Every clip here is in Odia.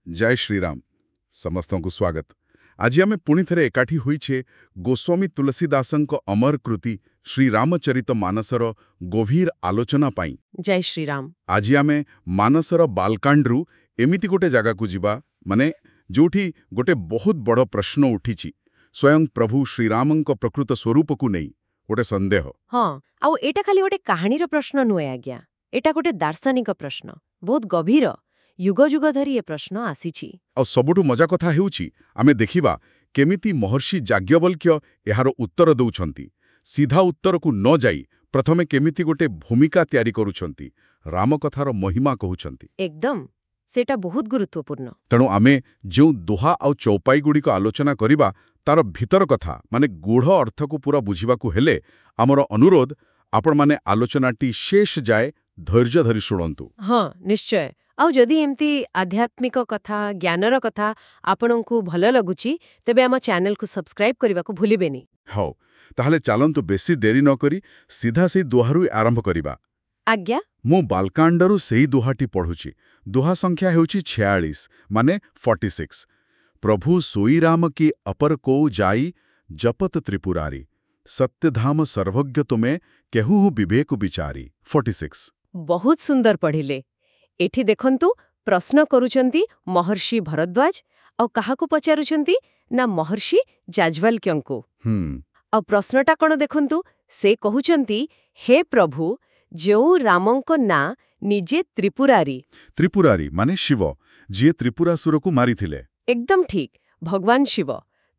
जय श्रीराम समस्त को स्वागत। आज आम पुणी थे एकाठी होइछे गोस्वामी तुलसीदासंक अमर कृति श्रीरामचरित मानसर गभीर आलोचना पाई। जय श्रीराम। आज आम मानसर बालकांड्रु एमिति गोटे जगह को जिबा माने जोठी गोटे बहुत बड़ प्रश्न उठिछि स्वयं प्रभु श्रीरामंक प्रकृत स्वरूप को नहीं गोटे संदेह। हाँ आउ एटा खाली गोटे कहानीर प्रश्न नुहे आज्ञा, एटा गोटे दार्शनिक प्रश्न, बहुत गभीर, युग युग धरी ए प्रश्न आसीछि। आ सबुठु मजा कथा हेउछि आमे देखिबा केमिति महर्षि याज्ञवल्क्य एहार उत्तर दउछंती। सीधा उत्तर को न जाई प्रथमे केमिति गोटे भूमिका तैयारी करूछंती, राम कथार महिमा कहउछंती। एकदम सेटा बहुत गुरुत्वपूर्ण। तेणु आमे जो दोहा आउ चौपाई गुड़िक आलोचना करिबा तार भीतर कथा माने गूढ़ अर्थ को पूरा बुझिबाकू हेले आमर अनुरोध आपण माने आलोचनाटी शेष जाए धैर्य धरी शुणंतु। हाँ निश्चय। आउ जदि एमती आध्यात्मिक कथा ज्ञानर कथा आपणंकु भल लगुची तेबे आम चैनल को सब्सक्राइब करबाकू भूलिबेनी। हौ ताहले चालंतु बेसी देरी न करी सीधा से दोहारु आरंभ करिबा। आज्ञा। मु बालकांडरु सेही दोहाटी पढुची। दोहा संख्या हेउची 46 माने 46। प्रभु सोई राम की अपर को जाई जपत त्रिपुरारी सत्यधाम सर्वज्ञ तुमे केहु विवेक विचारी 46। बहुत सुंदर पढ़िले। एठी देखंतु प्रश्न करूचंती महर्षि भरद्वाज और काहाकू पचारुचंती ना महर्षि याज्ञवल्क्यंकु। और प्रश्नटा कौन देखंतु से कहउचंती हे प्रभु जो रामंक ना निजे त्रिपुरारी माने शिव जे त्रिपुरासुर को मारी थिले। एकदम ठीक, भगवान शिव।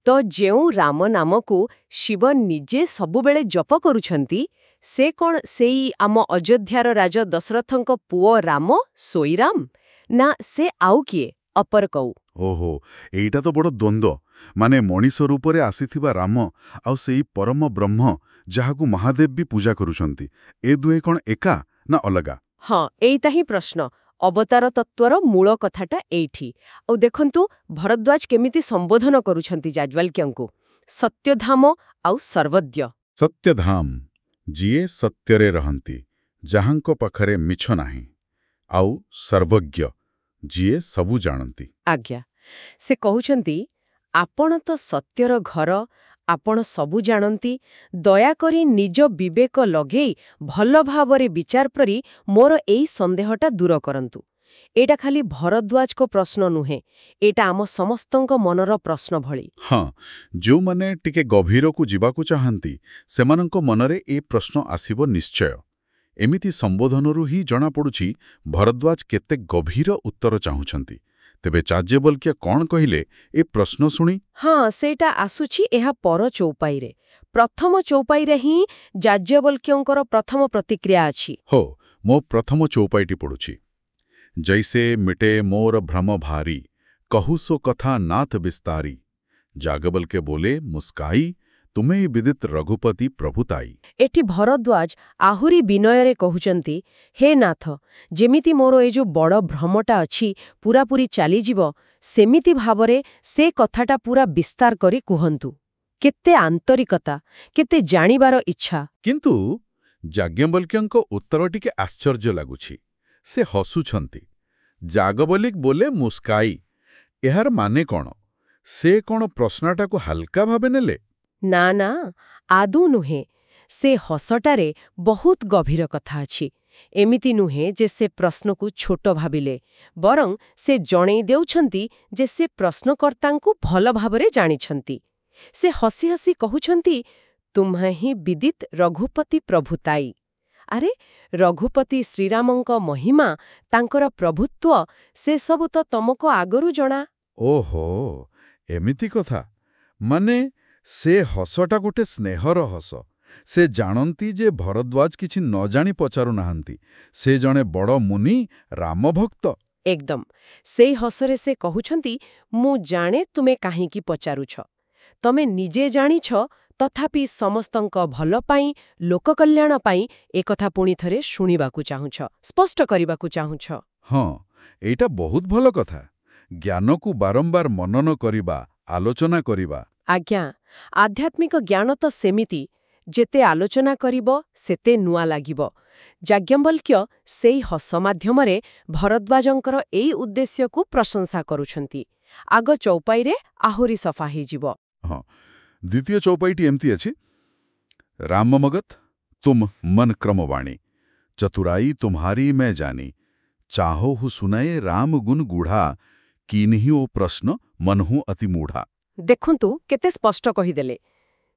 तो जेउ राम नाम को शिव निजे सबुबेले जप करूछंती से कौन सेई आम अयोध्यार राजा दशरथंक पुओ राम सोईराम ना से आउ किए अपर कौ। ओहो एइटा तो बड़ द्वंद्व माने मनीष रूपरे आसीथिबा राम आउ सेई परम ब्रह्म जहाकू महादेव भी पूजा करूछंती ए दुए कौन एका ना अलगा। हाँ एइता ही प्रश्न अवतार तत्वर मूल कथाटा एइठी। और देखंतु भरद्वाज केमिति संबोधन करूछंती याज्ञवल्क्यंकु सत्यधाम आउ सर्वज्ञ। सत्यधाम जिए सत्यरे रहंती जहांको पाखरे मिछ नाही आउ सर्वज्ञ जिए सबु जानती। आज्ञा से कहउचंती आपण तो सत्यर घर आपण सबु जानती दयाकरी निज विवेक लगेई भल भावरे विचार करी मोर एई संदेहटा दूर करंतु। एटा खाली भरद्वाज को प्रश्न नुहे, एटा आम समस्तंक मनर प्रश्न भली। हाँ जो माने टिके गभीर को जीवाकू चाहंती सेमानंक मनरे ए प्रश्न आसीबो निश्चय। एमिति संबोधनरु ही जଣା पड़ुछि भरद्वाज केते गभीर उत्तर चाहुछंती। तेबे याज्ञवल्क्य कौन कहिले ए प्रश्न सुनी। हाँ सेटा आसुछि एहा पर चौपाई रे। प्रथम चौपाई रे ही याज्ञवल्क्यंकर प्रथम प्रतिक्रिया अछि। हो मो प्रथम चौपाईटी पड़ुछि। जैसे मिटे मोर भ्रम भारी कहु सो कथा नाथ विस्तारी याज्ञवल्क्य बोले मुस्काई तुम्हें विदित रघुपति प्रभुताई। एठी भरद्वाज आहुरी विनयरे कहउचंती हे नाथ जेमिति मोर ए जो बड़ भ्रमटा अछि पूरापूरी चाली जीव सेमिति भावरे से कथाटा पूरा विस्तार करी कुहंतु। केते आंतरिकता केते जानिबार इच्छा। किंतु याज्ञवल्क्यंक उत्तर टिके आश्चर्य लागुछि। से हसुछंती। याज्ञवल्क्य बोले मुस्काई एहार माने कौन से कौन प्रश्नटा को हल्का भावे नेले। ना ना आदौ नुहे से हसटारे बहुत गभीर कथा अछि। एमिति नुहे जे से प्रश्न को छोट भाबिले बरं से जणै देउछंती जे से प्रश्नकर्तांकु भल भावरे जानिछंती। से हसी हसी कहउछंती तुम्हि विदित रघुपति प्रभुताई। अरे रघुपति श्रीरामंक महिमा तांकर प्रभुत्व से सब तो तमको आगरु जणा। ओहो एमिति कथा माने से हसटा गोटे स्नेहर हस। से जानती जे भरद्वाज किछि न जानी पचारु नाहंती से जणे बड़ मुनि राम भक्त। एकदम से हसरे से कहउछंती मु जाने तुमे काहींकी पचारुछ तमे निजे जानिछ तथापि समस्तंक भल पाई लोक कल्याण पाई एकथा पुणी थरे शुणिबाकू चाहुछ स्पष्ट करिबाकू चाहुछ। हाँ एटा बहुत भल कथा ज्ञान को बारंबार मनन करिबा आलोचना करिबा। आज्ञा आध्यात्मिक ज्ञान तो सेमिति जेते आलोचना करिब सेते नुआ लागिब ଯାଜ୍ଞବଲ୍କ୍ୟ ସେଇ ହସ ମାଧ୍ୟମରେ ଭରଦ୍ୱାଜଙ୍କର ଏଇ ଉଦ୍ଦେଶ୍ୟକୁ ପ୍ରଶଂସା କରୁଛନ୍ତି। ଆଗ ଚୌପାଇରେ ଆହୁରି ସଫା ହେଇଯିବ। ହଁ, ଦ୍ୱିତୀୟ ଚୌପାଇଟି ଏମିତି ଅଛି, ରାମ ମଗତ ତୁମ ମନ କ୍ରମବାଣୀ, ଚତୁରାଇ ତୁମ୍ହାରି ମେ ଜାନି, ଚାହୋ ହୁ ସୁନାଏ ରାମ ଗୁଣ ଗୁଢ଼ା, କିନ୍ହି ଓ ପ୍ରଶ୍ନ ମନହୁ ଅତି ମୂଢ଼ା। ଦେଖନ୍ତୁ କେତେ ସ୍ପଷ୍ଟ କହିଦେଲେ।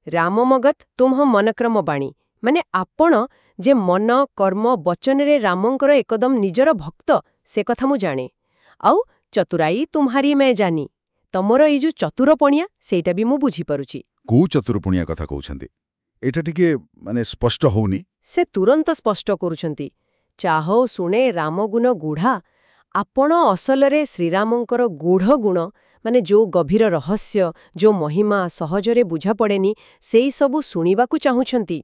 ରାମ ମଗତ ତୁମ୍ହ ମନକ୍ରମ ବାଣୀ, ମାନେ ଆପଣ ଯେ ମନ, କର୍ମ, ବଚନରେ ରାମଙ୍କର ଏକଦମ ନିଜର ଭକ୍ତ, ସେ କଥା ମୁଁ ଜାଣେ। ଆଉ ଚତୁରାଇ ତୁମ୍ହାରି ମେ ଜାନି, ତମର ଏଇ ଯୋଉ ଚତୁରପଣିଆ, ସେଇଟା ବି ମୁଁ ବୁଝିପାରୁଛି। କୋଉ ଚତୁରପୁଣିଆ କଥା କହୁଛନ୍ତି? ଏଇଟା ଟିକେ ସ୍ପଷ୍ଟ ହଉନି। ସେ ତୁରନ୍ତ ସ୍ପଷ୍ଟ କରୁଛନ୍ତି, ଚାହ ଶୁଣେ ରାମଗୁଣ ଗୁଢ଼ା। ଆପଣ ଅସଲରେ ଶ୍ରୀରାମଙ୍କର ଗୂଢ଼ ଗୁଣ, ମାନେ ଯୋଉ ଗଭୀର ରହସ୍ୟ, ଯୋଉ ମହିମା ସହଜରେ ବୁଝାପଡ଼େନି, ସେଇ ସବୁ ଶୁଣିବାକୁ ଚାହୁଁଛନ୍ତି।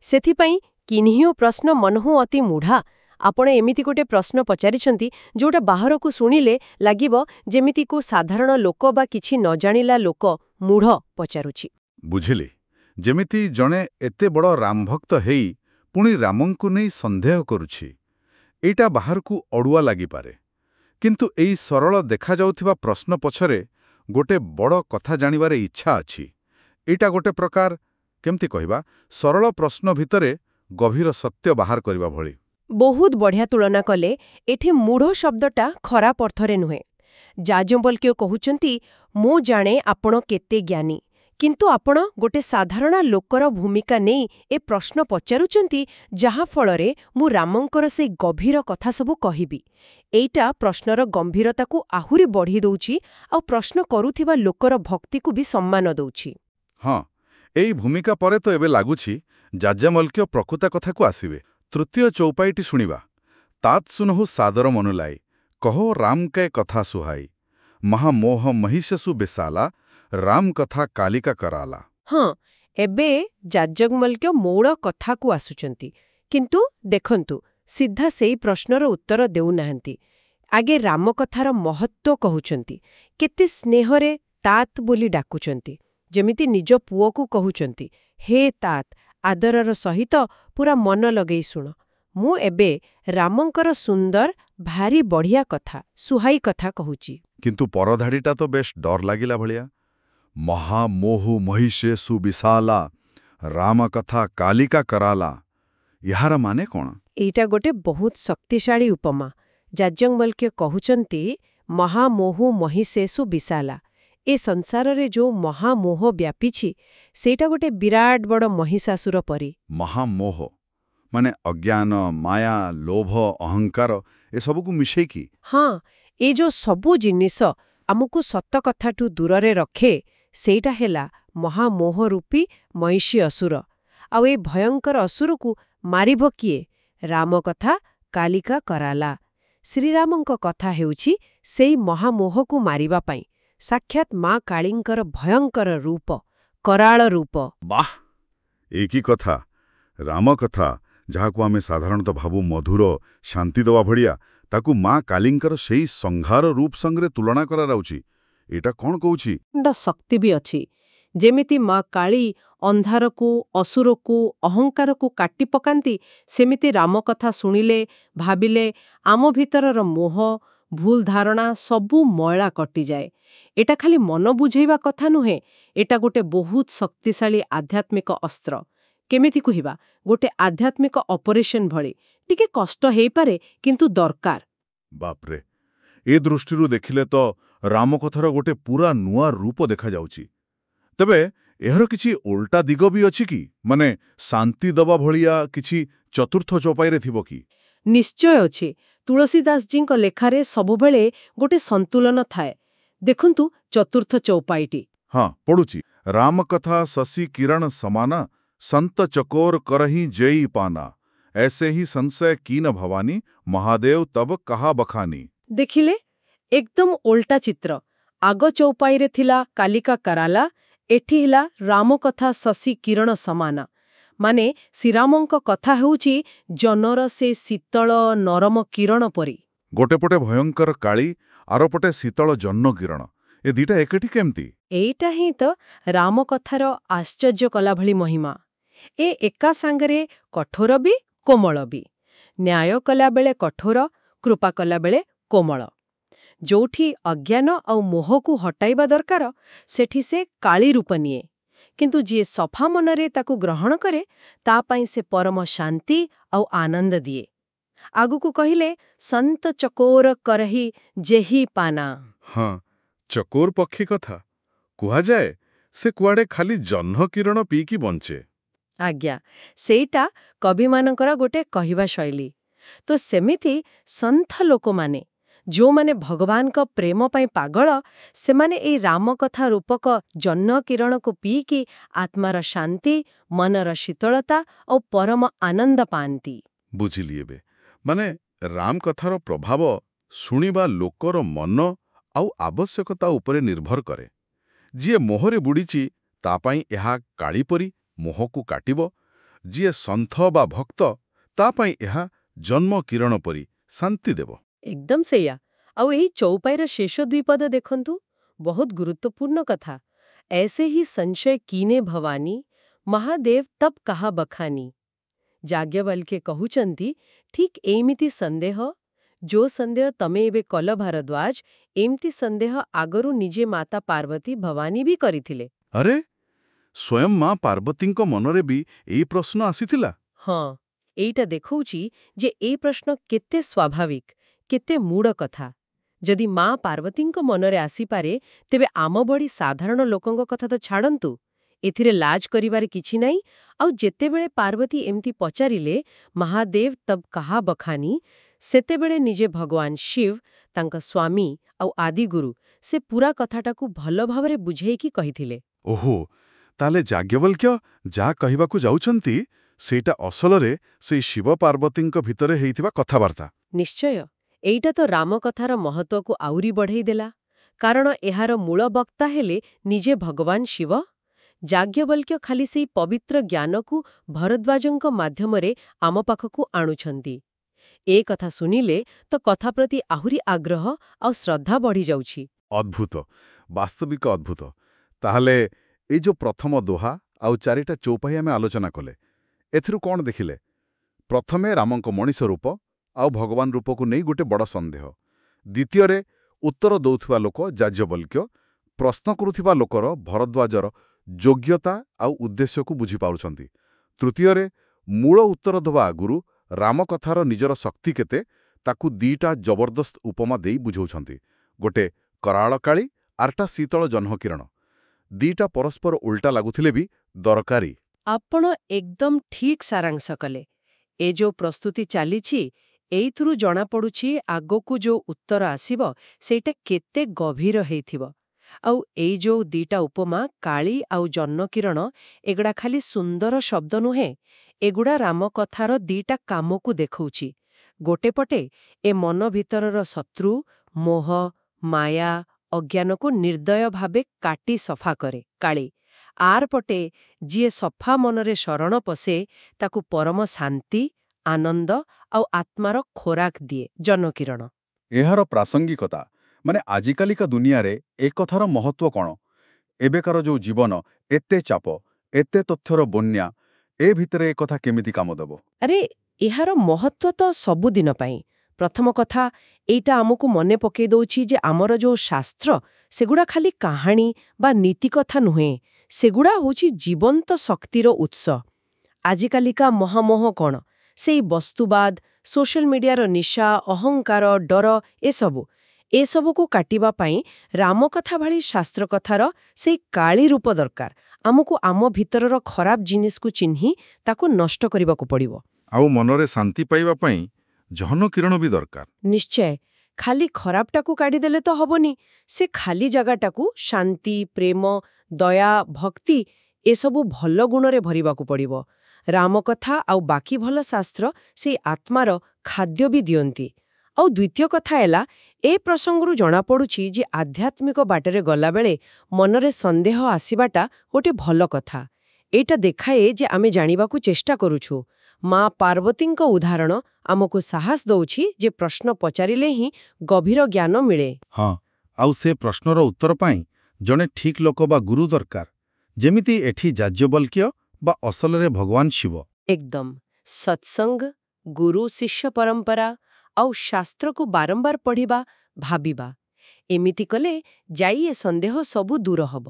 ସେଥିପାଇଁ କିନ୍ହିଓ ପ୍ରଶ୍ନ ମନହୁ ଅତି ମୂଢ଼ା, ଆପଣ ଏମିତି ଗୋଟେ ପ୍ରଶ୍ନ ପଚାରିଛନ୍ତି ଯୋଉଟା ବାହାରକୁ ଶୁଣିଲେ ଲାଗିବ ଯେମିତି କୋଉ ସାଧାରଣ ଲୋକ ବା କିଛି ନ ଜାଣିଲା ଲୋକ ମୂଢ଼ ପଚାରୁଛି। ବୁଝିଲି, ଯେମିତି ଜଣେ ଏତେ ବଡ଼ ରାମଭକ୍ତ ହେଇ ପୁଣି ରାମଙ୍କୁ ନେଇ ସନ୍ଦେହ କରୁଛି। ଏଇଟା ବାହାରକୁ ଅଡ଼ୁଆ ଲାଗିପାରେ, କିନ୍ତୁ ଏଇ ସରଳ ଦେଖାଯାଉଥିବା ପ୍ରଶ୍ନ ପଛରେ ଗୋଟେ ବଡ଼ କଥା ଜାଣିବାରେ ଇଚ୍ଛା ଅଛି। ଏଇଟା ଗୋଟେ ପ୍ରକାର, କେମିତି କହିବା, ସରଳ ପ୍ରଶ୍ନ ଭିତରେ ଗଭୀର ସତ୍ୟ ବାହାର କରିବା ଭଳି। ବହୁତ ବଢ଼ିଆ ତୁଳନା କଲେ। ଏଠି ମୂଢ଼ ଶବ୍ଦଟା ଖରାପ ଅର୍ଥରେ ନୁହେଁ। ଯାଜ୍ଞବଲ୍କ୍ୟ କହୁଛନ୍ତି, ମୁଁ ଜାଣେ ଆପଣ କେତେ ଜ୍ଞାନୀ, କିନ୍ତୁ ଆପଣ ଗୋଟେ ସାଧାରଣ ଲୋକର ଭୂମିକା ନେଇ ଏ ପ୍ରଶ୍ନ ପଚାରୁଛନ୍ତି, ଯାହାଫଳରେ ମୁଁ ରାମଙ୍କର ସେଇ ଗଭୀର କଥା ସବୁ କହିବି। ଏଇଟା ପ୍ରଶ୍ନର ଗମ୍ଭୀରତାକୁ ଆହୁରି ବଢ଼ି ଦଉଛି, ଆଉ ପ୍ରଶ୍ନ କରୁଥିବା ଲୋକର ଭକ୍ତିକୁ ବି ସମ୍ମାନ ଦଉଛି। ହଁ, ଏଇ ଭୂମିକା ପରେ ତ ଏବେ ଲାଗୁଛି ଯାଜ୍ଞବଲ୍କ୍ୟ ପ୍ରକୃତ କଥାକୁ ଆସିବେ। ତୃତୀୟ ଚୌପାଇଟି ଶୁଣିବା, ତାତ୍ ସୁନହୁ ସାଦର ମନୁଲାଇ, କହୋ ରାମ କେ କଥା ସୁହାଇ, ମହାମୋହ ମହିଷସୁ ବିଶାଲା, ରାମ କଥା କାଲିକା କରାଲା। ହଁ, ଏବେ ଯାଜ୍ଞବଲ୍କ୍ୟ ମୌଳ କଥାକୁ ଆସୁଛନ୍ତି, କିନ୍ତୁ ଦେଖନ୍ତୁ ସିଧା ସେଇ ପ୍ରଶ୍ନର ଉତ୍ତର ଦେଉନାହାନ୍ତି। ଆଗେ ରାମ କଥାର ମହତ୍ତ୍ୱ କହୁଛନ୍ତି, କେତେ ସ୍ନେହରେ ତାତ୍ ବୋଲି ଡାକୁଛନ୍ତି, ଯେମିତି ନିଜ ପୁଅକୁ କହୁଛନ୍ତି, ହେ ତାତ୍, ଆଦରର ସହିତ ପୁରା ମନ ଲଗେଇ ଶୁଣ। ମୁଁ ଏବେ ରାମଙ୍କର ସୁନ୍ଦର, ଭାରି ବଢ଼ିଆ କଥା, ସୁହାଇ କଥା କହୁଛି। କିନ୍ତୁ ପରଧାଡ଼ିଟା ତ ବେଶ ଡର ଲାଗିଲା ଭଳିଆ। ମହାମୋହୁ ମହିଷେ ସୁବିଶାଲା, ରାମ କଥା କାଲିକା କରାଲା। ଏହାର ମାନେ କ'ଣ? ଏଇଟା ଗୋଟେ ବହୁତ ଶକ୍ତିଶାଳୀ ଉପମା। ଯାଜ୍ଞବଲ୍କ୍ୟ କହୁଛନ୍ତି, ମହାମୋହୁ ମହିଷେଷୁ ବିଶାଲା। ଏ ସଂସାରରେ ଯୋଉ ମହାମୋହ ବ୍ୟାପିଛି, ସେଇଟା ଗୋଟେ ବିରାଟ ବଡ଼ ମହିଷାସୁର ପରି। ମହାମୋହ ମାନେ ଅଜ୍ଞାନ, ମାୟା, ଲୋଭ, ଅହଙ୍କାର, ଏସବୁକୁ ମିଶେଇକି? ହଁ, ଏ ଯୋଉ ସବୁ ଜିନିଷ ଆମକୁ ସତ କଥାଠୁ ଦୂରରେ ରଖେ, ସେଇଟା ହେଲା ମହାମୋହ ରୂପୀ ମହିଷୀ ଅସୁର। ଆଉ ଏ ଭୟଙ୍କର ଅସୁରକୁ ମାରିବ କିଏ? ରାମ କଥା କାଲିକା କରାଲା। ଶ୍ରୀରାମଙ୍କ କଥା ହେଉଛି ସେଇ ମହାମୋହକୁ ମାରିବା ପାଇଁ ସାକ୍ଷାତ୍ ମା କାଳୀଙ୍କର ଭୟଙ୍କର ରୂପ, କରାଳ ରୂପ। ବାଃ, ଏ କି କଥା! ରାମ କଥା, ଯାହାକୁ ଆମେ ସାଧାରଣତଃ ଭାବୁ ମଧୁର, ଶାନ୍ତି ଦେବା ଭଳିଆ, ତାକୁ ମା କାଳୀଙ୍କର ସେଇ ସଂହାର ରୂପ ସଙ୍ଗରେ ତୁଳନା କରାଯାଉଛି। ଏଇଟା କ'ଣ କହୁଛି? ଶକ୍ତି ବି ଅଛି। ଯେମିତି ମା କାଳୀ ଅନ୍ଧାରକୁ, ଅସୁରକୁ, ଅହଙ୍କାରକୁ କାଟି ପକାନ୍ତି, ସେମିତି ରାମ କଥା ଶୁଣିଲେ, ଭାବିଲେ ଆମ ଭିତରର ମୋହ, ଭୁଲ ଧାରଣା ସବୁ ମଇଳା କଟିଯାଏ। ଏଟା ଖାଲି ମନ ବୁଝେଇବା କଥା ନୁହେଁ, ଏଟା ଗୋଟେ ବହୁତ ଶକ୍ତିଶାଳୀ ଆଧ୍ୟାତ୍ମିକ ଅସ୍ତ୍ର। କେମିତି କହିବା, ଗୋଟେ ଆଧ୍ୟାତ୍ମିକ ଅପରେସନ ଭଳି। ଟିକେ କଷ୍ଟ ହେଇପାରେ, କିନ୍ତୁ ଦରକାର। ବାପ୍ରେ, ଏ ଦୃଷ୍ଟିରୁ ଦେଖିଲେ ତ ରାମକଥାର ଗୋଟେ ପୁରା ନୂଆ ରୂପ ଦେଖାଯାଉଛି। ତେବେ ଏହାର କିଛି ଓଲଟା ଦିଗ ବି ଅଛି କି? ମାନେ ଶାନ୍ତି ଦବା ଭଳିଆ କିଛି ଚତୁର୍ଥ ଚୌପାଇରେ ଥିବ କି? ନିଶ୍ଚୟ ଅଛି। ତୁଳସୀଦାସଜୀଙ୍କ ଲେଖାରେ ସବୁବେଳେ ଗୋଟେ ସନ୍ତୁଳନ ଥାଏ। ଦେଖନ୍ତୁ ଚତୁର୍ଥ ଚୌପାଇଟି। ହଁ, ପଢୁଛି। ରାମ କଥା ଶଶି କିରଣ ସମାନା, ସନ୍ତ ଚକୋର କରହି ଜୟୀ ପାନା, ऐसे ही संशय कीन भवानी, ମହାଦେବ ତବ କାହା ବଖାନି। ଦେଖିଲେ, ଏକଦମ ଓଲଟା ଚିତ୍ର। ଆଗ ଚୌପାଇରେ ଥିଲା କାଲିକା କରାଲା, ଏଠି ହେଲା ରାମ କଥା ଶଶି କିରଣ ସମାନା। ମାନେ ଶ୍ରୀରାମଙ୍କ କଥା ହେଉଛି ଜହ୍ନର ସେ ଶୀତଳ, ନରମ କିରଣ ପରି। ଗୋଟେ ପଟେ ଭୟଙ୍କର କାଳି, ଆରପଟେ ଶୀତଳ ଜହ୍ନ କିରଣ। ଏ ଦିଟା ଏକାଠି କେମିତି? ଏଇଟା ହିଁ ତ ରାମ କଥାର ଆଶ୍ଚର୍ଯ୍ୟ କଲା ଭଳି ମହିମା। ଏ ଏକା ସାଙ୍ଗରେ କଠୋର ବି, କୋମଳ ବି। ନ୍ୟାୟ କଲାବେଳେ କଠୋର, କୃପା କଲାବେଳେ କୋମଳ। ଯୋଉଠି ଅଜ୍ଞାନ ଆଉ ମୋହକୁ ହଟାଇବା ଦରକାର, ସେଠି ସେ କାଳି ରୂପ ନିଏ। କିନ୍ତୁ ଯିଏ ସଫା ମନରେ ତାକୁ ଗ୍ରହଣ କରେ, ତା ପାଇଁ ସେ ପରମ ଶାନ୍ତି ଆଉ ଆନନ୍ଦ ଦିଏ। ଆଗକୁ କହିଲେ, ସନ୍ତ ଚକୋର କରହି ଯେହି ପାନା। ହଁ, ଚକୋର ପକ୍ଷୀ କଥା କୁହାଯାଏ, ସେ କୁଆଡ଼େ ଖାଲି ଜହ୍ନ କିରଣ ପିଇକି ବଞ୍ଚେ। ଆଜ୍ଞା, ସେଇଟା କବିମାନଙ୍କର ଗୋଟେ କହିବା ଶୈଳୀ। ତ ସେମିତି ସନ୍ଥ ଲୋକମାନେ, ଯୋଉମାନେ ଭଗବାନଙ୍କ ପ୍ରେମ ପାଇଁ ପାଗଳ, ସେମାନେ ଏଇ ରାମକଥା ରୂପକ ଜହ୍ନ କିରଣକୁ ପିଇକି ଆତ୍ମାର ଶାନ୍ତି, ମନର ଶୀତଳତା ଆଉ ପରମ ଆନନ୍ଦ ପାଆନ୍ତି। ବୁଝିଲି ଏବେ। ମାନେ ରାମ କଥାର ପ୍ରଭାବ ଶୁଣିବା ଲୋକର ମନ ଆଉ ଆବଶ୍ୟକତା ଉପରେ ନିର୍ଭର କରେ। ଯିଏ ମୋହରେ ବୁଡ଼ିଛି, ତା ପାଇଁ ଏହା କାଳି ପରି ମୋହକୁ କାଟିବ। ଯିଏ ସନ୍ଥ ବା ଭକ୍ତ, ତା ପାଇଁ ଏହା ଜନ୍ମ କିରଣ ପରି ଶାନ୍ତି ଦେବ। ଏକଦମ ସେଇଆ। ଆଉ ଏହି ଚୌପାଇର ଶେଷ ଦ୍ୱିପଦ ଦେଖନ୍ତୁ, ବହୁତ ଗୁରୁତ୍ୱପୂର୍ଣ୍ଣ କଥା। ऐसे ही संशय कीने भवानी, ମହାଦେବ ତବ୍ କାହା ବଖାନି। ଯାଜ୍ଞବଲ୍କ୍ୟ କହୁଛନ୍ତି, ଠିକ୍ ଏମିତି ସନ୍ଦେହ, ଯୋ ସନ୍ଦେହ ତମେ ଏବେ କଲ ଭାରଦ୍ୱାଜ, ଏମିତି ସନ୍ଦେହ ଆଗରୁ ନିଜେ ମାତା ପାର୍ବତୀ ଭବାନୀ ବି କରିଥିଲେ। ଆରେ, ସ୍ୱୟଂ ମା ପାର୍ବତୀଙ୍କ ମନରେ ବି ଏଇ ପ୍ରଶ୍ନ ଆସିଥିଲା? ହଁ, ଏଇଟା ଦେଖଉଛି ଯେ ଏ ପ୍ରଶ୍ନ କେତେ ସ୍ୱାଭାବିକ, କେତେ ମୂଳ କଥା। ଯଦି ମା ପାର୍ବତୀଙ୍କ ମନରେ ଆସିପାରେ, ତେବେ ଆମ ଭଳି ସାଧାରଣ ଲୋକଙ୍କ କଥା ତ ଛାଡ଼ନ୍ତୁ, ଏଥିରେ ଲାଜ କରିବାରେ କିଛି ନାହିଁ। ଆଉ ଯେତେବେଳେ ପାର୍ବତୀ ଏମିତି ପଚାରିଲେ, ମହାଦେବ ତବ୍ କାହା ବଖାନି, ସେତେବେଳେ ନିଜେ ଭଗବାନ ଶିବ, ତାଙ୍କ ସ୍ୱାମୀ ଆଉ ଆଦିଗୁରୁ, ସେ ପୁରା କଥାଟାକୁ ଭଲ ଭାବରେ ବୁଝେଇକି କହିଥିଲେ। ଓହୋ, ତାହେଲେ ଯାଜ୍ଞବଲ୍କ୍ୟ ଯାହା କହିବାକୁ ଯାଉଛନ୍ତି, ସେଇଟା ଅସଲରେ ସେଇ ଶିବ ପାର୍ବତୀଙ୍କ ଭିତରେ ହେଇଥିବା କଥାବାର୍ତ୍ତା। ନିଶ୍ଚୟ, ଏଇଟା ତ ରାମକଥାର ମହତ୍ୱକୁ ଆହୁରି ବଢ଼େଇ ଦେଲା। କାରଣ ଏହାର ମୂଳ ବକ୍ତା ହେଲେ ନିଜେ ଭଗବାନ ଶିବ। ଯାଜ୍ଞବଲ୍କ୍ୟ ଖାଲି ସେଇ ପବିତ୍ର ଜ୍ଞାନକୁ ଭରଦ୍ୱାଜଙ୍କ ମାଧ୍ୟମରେ ଆମ ପାଖକୁ ଆଣୁଛନ୍ତି। ଏ କଥା ଶୁଣିଲେ ତ କଥା ପ୍ରତି ଆହୁରି ଆଗ୍ରହ ଆଉ ଶ୍ରଦ୍ଧା ବଢ଼ିଯାଉଛି। ଅଦ୍ଭୁତ, ବାସ୍ତବିକ ଅଦ୍ଭୁତ। ତାହେଲେ ଏଇ ଯୋଉ ପ୍ରଥମ ଦୋହା ଆଉ 4ଟା ଚୌପାଇ ଆମେ ଆଲୋଚନା କଲେ, ଏଥିରୁ କ'ଣ ଦେଖିଲେ? ପ୍ରଥମେ ରାମଙ୍କ ମଣିଷ ରୂପ ଆଉ ଭଗବାନ ରୂପକୁ ନେଇ ଗୋଟେ ବଡ଼ ସନ୍ଦେହ। ଦ୍ୱିତୀୟରେ ଉତ୍ତର ଦଉଥିବା ଲୋକ ଯାଜ୍ଞବଲ୍କ୍ୟ, ପ୍ରଶ୍ନ କରୁଥିବା ଲୋକର ଭରଦ୍ୱାଜର ଯୋଗ୍ୟତା ଆଉ ଉଦ୍ଦେଶ୍ୟକୁ ବୁଝିପାରୁଛନ୍ତି। ତୃତୀୟରେ ମୂଳ ଉତ୍ତର ଦେବା ଆଗରୁ ରାମକଥାର ନିଜର ଶକ୍ତି କେତେ, ତାକୁ 2ଟା ଜବରଦସ୍ତ ଉପମା ଦେଇ ବୁଝାଉଛନ୍ତି। ଗୋଟେ କରାଳ କାଳି, ଆରଟା ଶୀତଳ ଜହ୍ନକିରଣ। 2ଟା ପରସ୍ପର ଉଲ୍ଟା ଲାଗୁଥିଲେ ବି ଦରକାରୀ। ଆପଣ ଏକଦମ ଠିକ୍ ସାରାଂଶ କଲେ। ଏ ଯୋଉ ପ୍ରସ୍ତୁତି ଚାଲିଛି, ଏଇଥିରୁ ଜଣାପଡ଼ୁଛି ଆଗକୁ ଯୋଉ ଉତ୍ତର ଆସିବ, ସେଇଟା କେତେ ଗଭୀର ହେଇଥିବ। ଆଉ ଏଇ ଯୋଉ 2ଟା ଉପମା, କାଳି ଆଉ ଜହ୍ନକିରଣ, ଏଗୁଡ଼ା ଖାଲି ସୁନ୍ଦର ଶବ୍ଦ ନୁହେଁ, ଏଗୁଡ଼ା ରାମକଥାର 2ଟା କାମକୁ ଦେଖଉଛି। ଗୋଟେ ପଟେ ଏ ମନ ଭିତରର ଶତ୍ରୁ, ମୋହ, ମାୟା, ଅଜ୍ଞାନକୁ ନିର୍ଦ୍ଦୟ ଭାବେ କାଟି ସଫା କରେ କାଳି। ଆର ପଟେ ଯିଏ ସଫା ମନରେ ଶରଣ ପଶେ, ତାକୁ ପରମ ଶାନ୍ତି, ଆନନ୍ଦ ଆଉ ଆତ୍ମାର ଖୋରାକ ଦିଏ ଜହ୍ନକିରଣ। ଏହାର ପ୍ରାସଙ୍ଗିକତା, ମାନେ ଆଜିକାଲିକା ଦୁନିଆରେ ଏ କଥାର ମହତ୍ୱ କ'ଣ? ଏବେକାର ଯୋଉ ଜୀବନ, ଏତେ ଚାପ, ଏତେ ତଥ୍ୟର ବନ୍ୟା, ଏ ଭିତରେ ଏ କଥା କେମିତି କାମ ଦେବ? ଆରେ, ଏହାର ମହତ୍ୱ ତ ସବୁଦିନ ପାଇଁ। ପ୍ରଥମ କଥା, ଏଇଟା ଆମକୁ ମନେ ପକେଇ ଦଉଛି ଯେ ଆମର ଯୋଉ ଶାସ୍ତ୍ର, ସେଗୁଡ଼ା ଖାଲି କାହାଣୀ ବା ନୀତିକଥା ନୁହେଁ, ସେଗୁଡ଼ା ହେଉଛି ଜୀବନ୍ତ ଶକ୍ତିର ଉତ୍ସ। ଆଜିକାଲିକା ମହାମୋହ କ'ଣ? ସେଇ ବସ୍ତୁବାଦ, ସୋସିଆଲ ମିଡିଆର ନିଶା, ଅହଙ୍କାର, ଡର, ଏସବୁକୁ କାଟିବା ପାଇଁ ରାମକଥା ଭଳି ଶାସ୍ତ୍ରକଥାର ସେଇ କାଳି ରୂପ ଦରକାର। ଆମକୁ ଆମ ଭିତରର ଖରାପ ଜିନିଷକୁ ଚିହ୍ନି ତାକୁ ନଷ୍ଟ କରିବାକୁ ପଡ଼ିବ। ଆଉ ମନରେ ଶାନ୍ତି ପାଇବା ପାଇଁ ଜହ୍ନକିରଣ ବି ଦରକାର। ନିଶ୍ଚୟ, ଖାଲି ଖରାପଟାକୁ କାଢ଼ିଦେଲେ ତ ହବନି। ସେ ଖାଲି ଜାଗାଟାକୁ ଶାନ୍ତି, ପ୍ରେମ, ଦୟା, ଭକ୍ତି, ଏସବୁ ଭଲ ଗୁଣରେ ଭରିବାକୁ ପଡ଼ିବ। ରାମକଥା ଆଉ ବାକି ଭଲ ଶାସ୍ତ୍ର ସେଇ ଆତ୍ମାର ଖାଦ୍ୟ ବି ଦିଅନ୍ତି। ଆଉ ଦ୍ୱିତୀୟ କଥା ହେଲା, ଏ ପ୍ରସଙ୍ଗରୁ ଜଣାପଡ଼ୁଛି ଯେ ଆଧ୍ୟାତ୍ମିକ ବାଟରେ ଗଲାବେଳେ ମନରେ ସନ୍ଦେହ ଆସିବାଟା ଗୋଟେ ଭଲ କଥା। ଏଇଟା ଦେଖାଏ ଯେ ଆମେ ଜାଣିବାକୁ ଚେଷ୍ଟା କରୁଛୁ। ମା ପାର୍ବତୀଙ୍କ ଉଦାହରଣ ଆମକୁ ସାହସ ଦଉଛି ଯେ ପ୍ରଶ୍ନ ପଚାରିଲେ ହିଁ ଗଭୀର ଜ୍ଞାନ ମିଳେ। ହଁ, ଆଉ ସେ ପ୍ରଶ୍ନର ଉତ୍ତର ପାଇଁ ଜଣେ ଠିକ୍ ଲୋକ ବା ଗୁରୁ ଦରକାର, ଯେମିତି ଏଠି ଯାଜ୍ଞବଲ୍କ୍ୟ ବା ଅସଲରେ ଭଗବାନ ଶିବ। ଏକଦମ ସତ୍ସଙ୍ଗ, ଗୁରୁ ଶିଷ୍ୟ ପରମ୍ପରା ଆଉ ଶାସ୍ତ୍ରକୁ ବାରମ୍ବାର ପଢ଼ିବା, ଭାବିବା। ଏମିତି କଲେ ଯାଇ ଏ ସନ୍ଦେହ ସବୁ ଦୂର ହବ।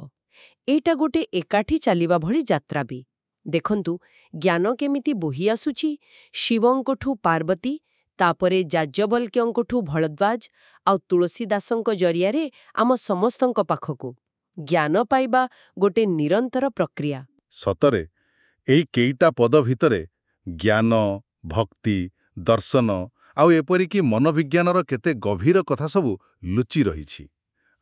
ଏଇଟା ଗୋଟେ ଏକାଠି ଚାଲିବା ଭଳି ଯାତ୍ରା ବି। ଦେଖନ୍ତୁ, ଜ୍ଞାନ କେମିତି ବୋହି ଆସୁଛି ଶିବଙ୍କଠୁ ପାର୍ବତୀ, ତାପରେ ଯାଜ୍ଞ୍ୱବଲ୍କ୍ୟଙ୍କଠୁ ଭରଦ୍ୱାଜ ଆଉ ତୁଳସୀଦାସଙ୍କ ଜରିଆରେ ଆମ ସମସ୍ତଙ୍କ ପାଖକୁ। ଜ୍ଞାନ ପାଇବା ଗୋଟେ ନିରନ୍ତର ପ୍ରକ୍ରିୟା। ସତରେ ଏଇ କେଇଟା ପଦ ଭିତରେ ଜ୍ଞାନ, ଭକ୍ତି, ଦର୍ଶନ ଆଉ ଏପରିକି ମନୋବିଜ୍ଞାନର କେତେ ଗଭୀର କଥା ସବୁ ଲୁଚି ରହିଛି।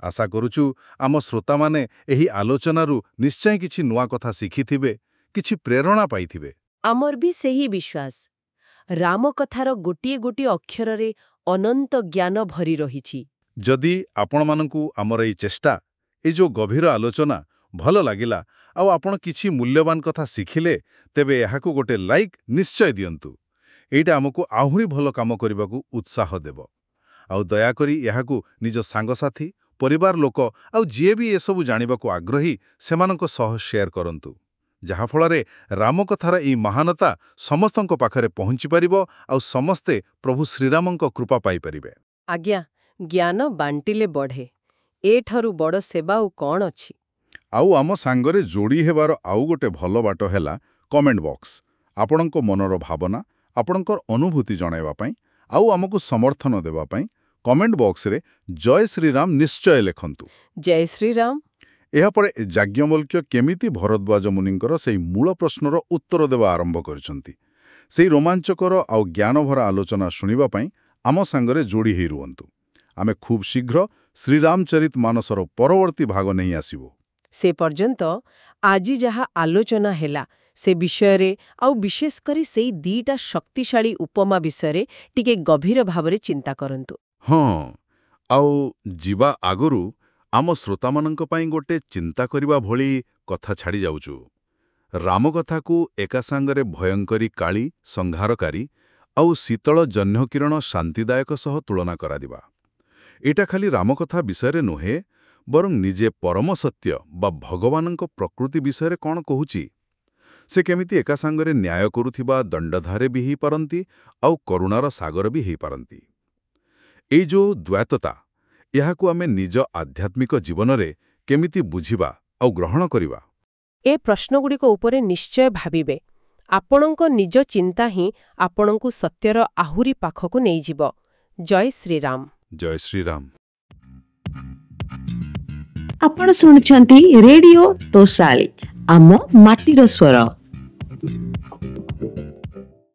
ଆଶା କରୁଛୁ ଆମ ଶ୍ରୋତାମାନେ ଏହି ଆଲୋଚନାରୁ ନିଶ୍ଚୟ କିଛି ନୂଆ କଥା ଶିଖିଥିବେ, କିଛି ପ୍ରେରଣା ପାଇଥିବେ। ଆମର ବି ସେହି ବିଶ୍ୱାସ। ରାମକଥାର ଗୋଟିଏ ଗୋଟିଏ ଅକ୍ଷରରେ ଅନନ୍ତ ଜ୍ଞାନ ଭରି ରହିଛି। ଯଦି ଆପଣମାନଙ୍କୁ ଆମର ଏଇ ଚେଷ୍ଟା, ଏ ଯୋଉ ଗଭୀର ଆଲୋଚନା ଭଲ ଲାଗିଲା ଆଉ ଆପଣ କିଛି ମୂଲ୍ୟବାନ କଥା ଶିଖିଲେ, ତେବେ ଏହାକୁ ଗୋଟେ ଲାଇକ୍ ନିଶ୍ଚୟ ଦିଅନ୍ତୁ। ଏଇଟା ଆମକୁ ଆହୁରି ଭଲ କାମ କରିବାକୁ ଉତ୍ସାହ ଦେବ। ଆଉ ଦୟାକରି ଏହାକୁ ନିଜ ସାଙ୍ଗସାଥୀ, ପରିବାର ଲୋକ ଆଉ ଯିଏ ବି ଏସବୁ ଜାଣିବାକୁ ଆଗ୍ରହୀ ସେମାନଙ୍କ ସହ ସେୟାର କରନ୍ତୁ, ଯାହାଫଳରେ ରାମକଥାର ଏହି ମହାନତା ସମସ୍ତଙ୍କ ପାଖରେ ପହଞ୍ଚିପାରିବ ଆଉ ସମସ୍ତେ ପ୍ରଭୁ ଶ୍ରୀରାମଙ୍କ କୃପା ପାଇପାରିବେ। ଆଜ୍ଞା, ଜ୍ଞାନ ବାଣ୍ଟିଲେ ବଢ଼େ। ଏଠାରୁ ବଡ଼ ସେବା ଆଉ କ'ଣ ଅଛି? ଆଉ ଆମ ସାଙ୍ଗରେ ଯୋଡ଼ି ହେବାର ଆଉ ଗୋଟେ ଭଲ ବାଟ ହେଲା କମେଣ୍ଟ ବକ୍ସ। ଆପଣଙ୍କ ମନର ଭାବନା, ଆପଣଙ୍କର ଅନୁଭୂତି ଜଣାଇବା ପାଇଁ ଆଉ ଆମକୁ ସମର୍ଥନ ଦେବା ପାଇଁ କମେଣ୍ଟ ବକ୍ସରେ ଜୟ ଶ୍ରୀରାମ ନିଶ୍ଚୟ ଲେଖନ୍ତୁ। ଜୟ ଶ୍ରୀରାମ। ଏହାପରେ ଯାଜ୍ଞବଲ୍କ୍ୟ କେମିତି ଭରଦ୍ୱାଜ ମୁନିଙ୍କର ସେହି ମୂଳ ପ୍ରଶ୍ନର ଉତ୍ତର ଦେବା ଆରମ୍ଭ କରିଛନ୍ତି, ସେହି ରୋମାଞ୍ଚକର ଆଉ ଜ୍ଞାନଭରା ଆଲୋଚନା ଶୁଣିବା ପାଇଁ ଆମ ସାଙ୍ଗରେ ଯୋଡ଼ି ହେଇ ରୁହନ୍ତୁ। ଆମେ ଖୁବ୍ ଶୀଘ୍ର ଶ୍ରୀରାମଚରିତମାନସର ପରବର୍ତ୍ତୀ ଭାଗ ନେଇ ଆସିବୁ। ସେ ପର୍ଯ୍ୟନ୍ତ ଆଜି ଯାହା ଆଲୋଚନା ହେଲା ସେ ବିଷୟରେ ଆଉ ବିଶେଷ କରି ସେଇ ଦିଟା ଶକ୍ତିଶାଳୀ ଉପମା ବିଷୟରେ ଟିକେ ଗଭୀର ଭାବରେ ଚିନ୍ତା କରନ୍ତୁ। ହଁ, ଆଉ ଯିବା ଆଗରୁ ଆମ ଶ୍ରୋତାମାନଙ୍କ ପାଇଁ ଗୋଟେ ଚିନ୍ତା କରିବା ଭଳି କଥା ଛାଡ଼ି ଯାଉଛୁ। ରାମକଥାକୁ ଏକା ସାଙ୍ଗରେ ଭୟଙ୍କରୀ କାଳି, ସଂହାରକାରୀ ଆଉ ଶୀତଳ ଜହ୍ନକିରଣ ଶାନ୍ତିଦାୟକ ସହ ତୁଳନା କରାଯିବା। ଏଇଟା ଖାଲି ରାମକଥା ବିଷୟରେ ନୁହେଁ, ବରଂ ନିଜେ ପରମ ସତ୍ୟ ବା ଭଗବାନଙ୍କ ପ୍ରକୃତି ବିଷୟରେ କ'ଣ କହୁଛି। ସେ କେମିତି ଏକା ସାଙ୍ଗରେ ନ୍ୟାୟ କରୁଥିବା ଦଣ୍ଡଧାରେ ବି ହେଇପାରନ୍ତି ଆଉ କରୁଣାର ସାଗର ବି ହେଇପାରନ୍ତି। ଏଇ ଯୋଉ ଦ୍ୱୈତତା, ଏହାକୁ ଆମେ ନିଜ ଆଧ୍ୟାତ୍ମିକ ଜୀବନରେ କେମିତି ବୁଝିବା ଆଉ ଗ୍ରହଣ କରିବା? ଏ ପ୍ରଶ୍ନଗୁଡ଼ିକ ଉପରେ ନିଶ୍ଚୟ ଭାବିବେ। ଆପଣଙ୍କ ନିଜ ଚିନ୍ତା ହିଁ ଆପଣଙ୍କୁ ସତ୍ୟର ଆହୁରି ପାଖକୁ ନେଇଯିବ। ଜୟ ଶ୍ରୀରାମ। ଜୟ ଶ୍ରୀରାମ। ଆପଣ ଶୁଣୁଛନ୍ତି ରେଡିଓ ତୋଷାଳୀ, ଆମ ମାଟିର ସ୍ୱର।